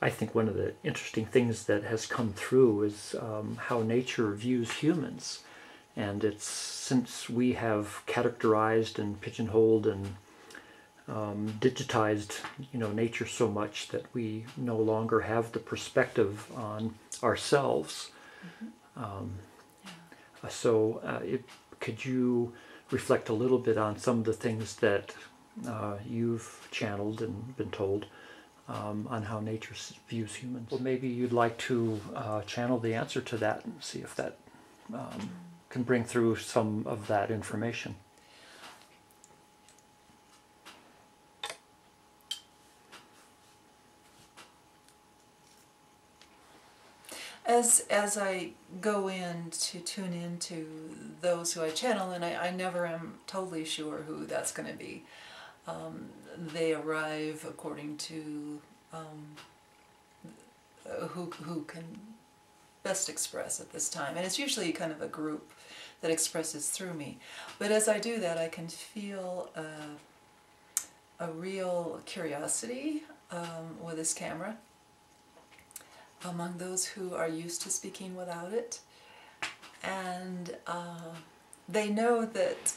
I think one of the interesting things that has come through is how nature views humans. And it's since we have characterized and pigeonholed and digitized, nature so much that we no longer have the perspective on ourselves. Could you reflect a little bit on some of the things that you've channeled and been told on how nature views humans? Well, maybe you'd like to channel the answer to that and see if that can bring through some of that information. As I go in to tune into those who I channel, and I never am totally sure who that's going to be. They arrive according to who can best express at this time, and it's usually kind of a group that expresses through me. But as I do that, I can feel a real curiosity with this camera among those who are used to speaking without it, and they know that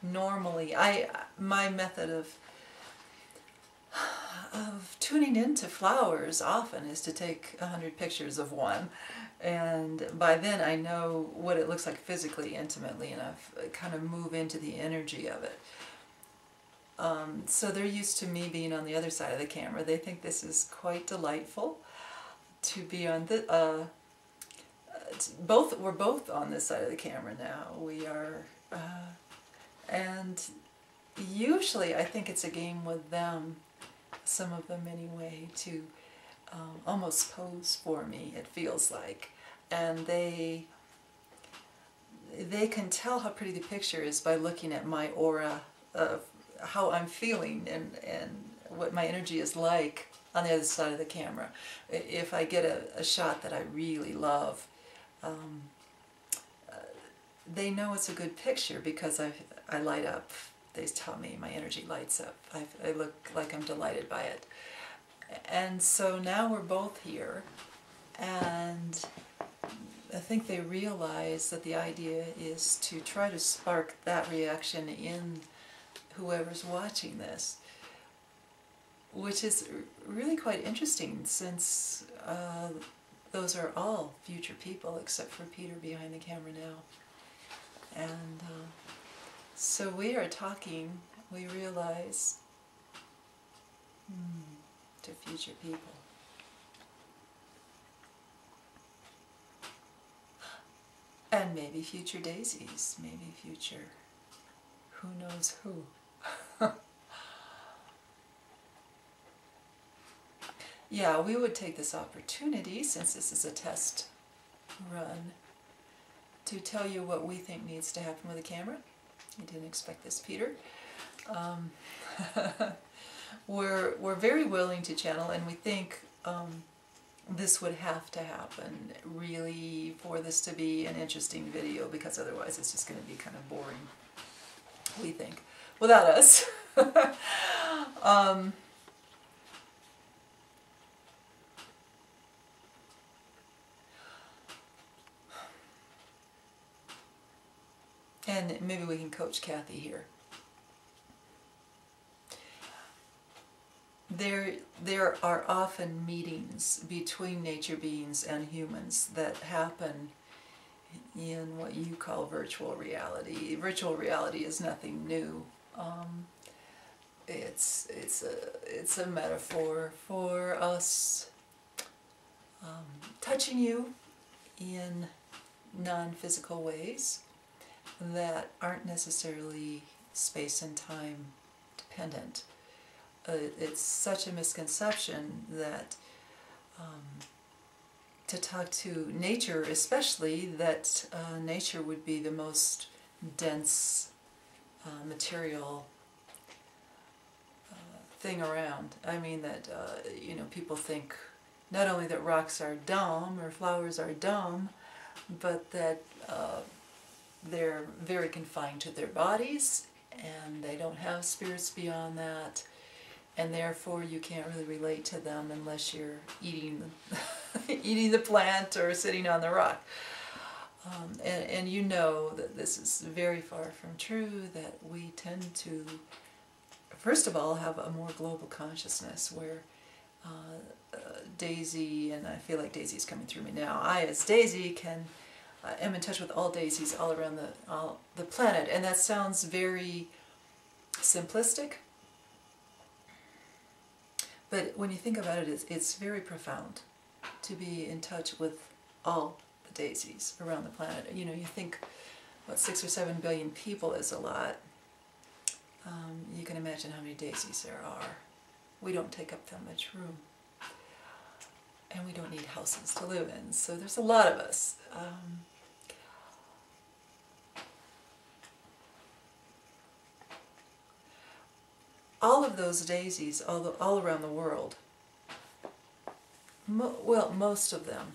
normally my method of tuning into flowers often is to take 100 pictures of one, and by then I know what it looks like physically, intimately, and I've kind of move into the energy of it. So they're used to me being on the other side of the camera. They think this is quite delightful to be on the we're both on this side of the camera now. We are and usually I think it's a game with them, some of them anyway, to almost pose for me, it feels like. And they can tell how pretty the picture is by looking at my aura of how I'm feeling and what my energy is like on the other side of the camera. If I get a shot that I really love, they know it's a good picture because I light up. They tell me my energy lights up. I look like I'm delighted by it. And so now we're both here, and I think they realize that the idea is to try to spark that reaction in whoever's watching this, which is really quite interesting, since those are all future people except for Peter behind the camera now. And so we are talking, we realize, to future people. And maybe future daisies, maybe future who knows who. Yeah, we would take this opportunity, since this is a test run, to tell you what we think needs to happen with the camera. You didn't expect this, Peter. We're very willing to channel, and we think this would have to happen, really, for this to be an interesting video, because otherwise it's just going to be kind of boring, we think, without us. And maybe we can coach Kathy here. There are often meetings between nature beings and humans that happen in what you call virtual reality. Virtual reality is nothing new. It's a metaphor for us touching you in non-physical ways that aren't necessarily space and time dependent. It's such a misconception that to talk to nature, especially, that nature would be the most dense material thing around. I mean that, people think not only that rocks are dumb or flowers are dumb, but that they're very confined to their bodies, and they don't have spirits beyond that, and therefore you can't really relate to them unless you're eating eating the plant or sitting on the rock. And you know that this is very far from true, that we tend to, first of all, have a more global consciousness where Daisy, and I feel like Daisy's coming through me now, I as Daisy am in touch with all daisies all around the planet, and that sounds very simplistic, but when you think about it, it's very profound to be in touch with all the daisies around the planet. You know, you think, what, 6 or 7 billion people is a lot. You can imagine how many daisies there are. We don't take up that much room. And we don't need houses to live in, so there's a lot of us. All of those daisies, all around the world, well, most of them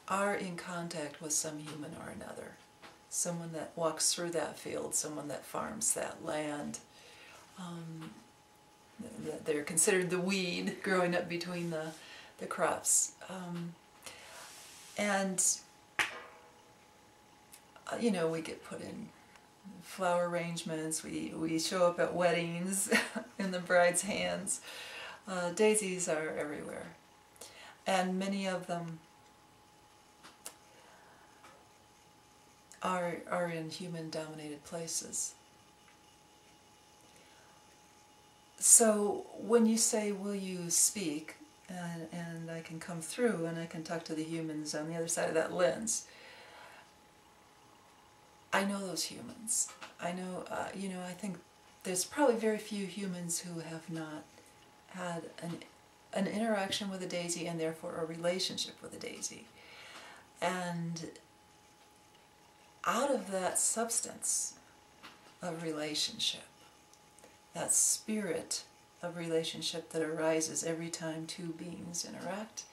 are in contact with some human or another. Someone that walks through that field, someone that farms that land. They're considered the weed growing up between the crops. And, you know, we get put in flower arrangements, we show up at weddings in the bride's hands. Daisies are everywhere. And many of them are in human-dominated places. So when you say, will you speak, and I can come through and I can talk to the humans on the other side of that lens, I know those humans. I know, you know, I think there's probably very few humans who have not had an interaction with a daisy and therefore a relationship with a daisy. And out of that substance of relationship, that spirit of relationship that arises every time two beings interact,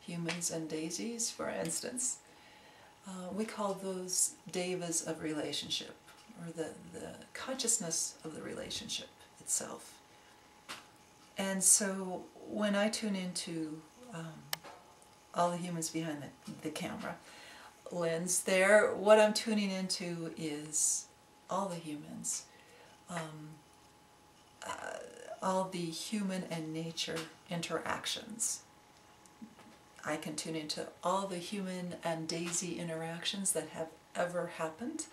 humans and daisies, for instance, we call those devas of relationship, or the consciousness of the relationship itself. And so when I tune into all the humans behind the camera lens there, what I'm tuning into is all the humans, all the human and nature interactions. I can tune into all the human and daisy interactions that have ever happened.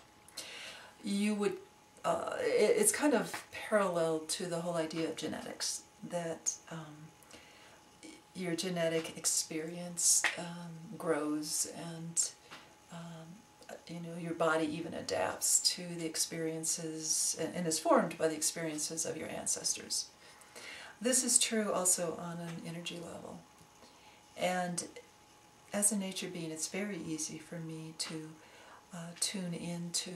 You would, it's kind of parallel to the whole idea of genetics, that your genetic experience grows, and you know, your body even adapts to the experiences and is formed by the experiences of your ancestors. This is true also on an energy level. And as a nature being, it's very easy for me to tune into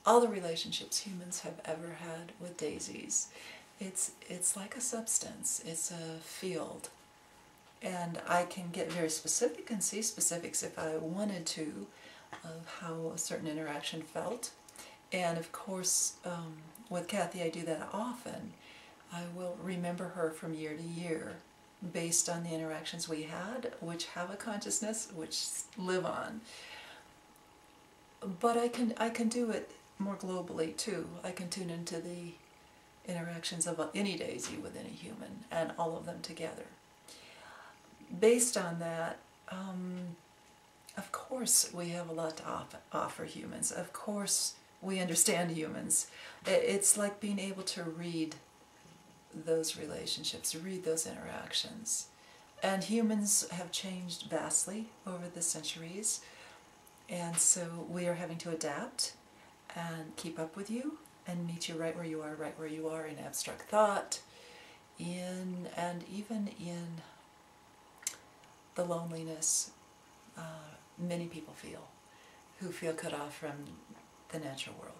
all the relationships humans have ever had with daisies. It's like a substance, it's a field. And I can get very specific and see specifics if I wanted to of how a certain interaction felt. And of course, with Kathy I do that often. I will remember her from year to year, based on the interactions we had, which have a consciousness, which live on. But I can do it more globally too. I can tune into the interactions of any daisy with any human, and all of them together. Based on that, of course we have a lot to offer humans. Of course we understand humans. It's like being able to read those relationships, read those interactions. And humans have changed vastly over the centuries, and so we are having to adapt and keep up with you and meet you right where you are in abstract thought, and even in the loneliness many people feel, who feel cut off from the natural world.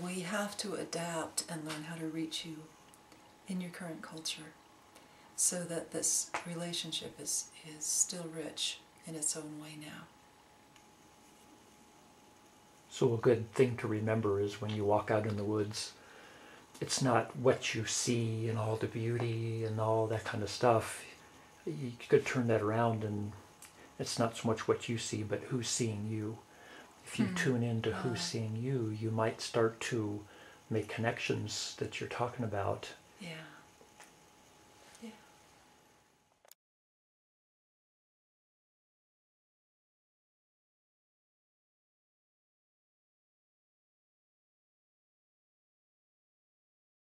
We have to adapt and learn how to reach you in your current culture, so that this relationship is still rich in its own way now. So a good thing to remember is when you walk out in the woods, it's not what you see and all the beauty and all that kind of stuff. You could turn that around, and it's not so much what you see, but who's seeing you. If you tune into who's seeing you, you might start to make connections that you're talking about. Yeah.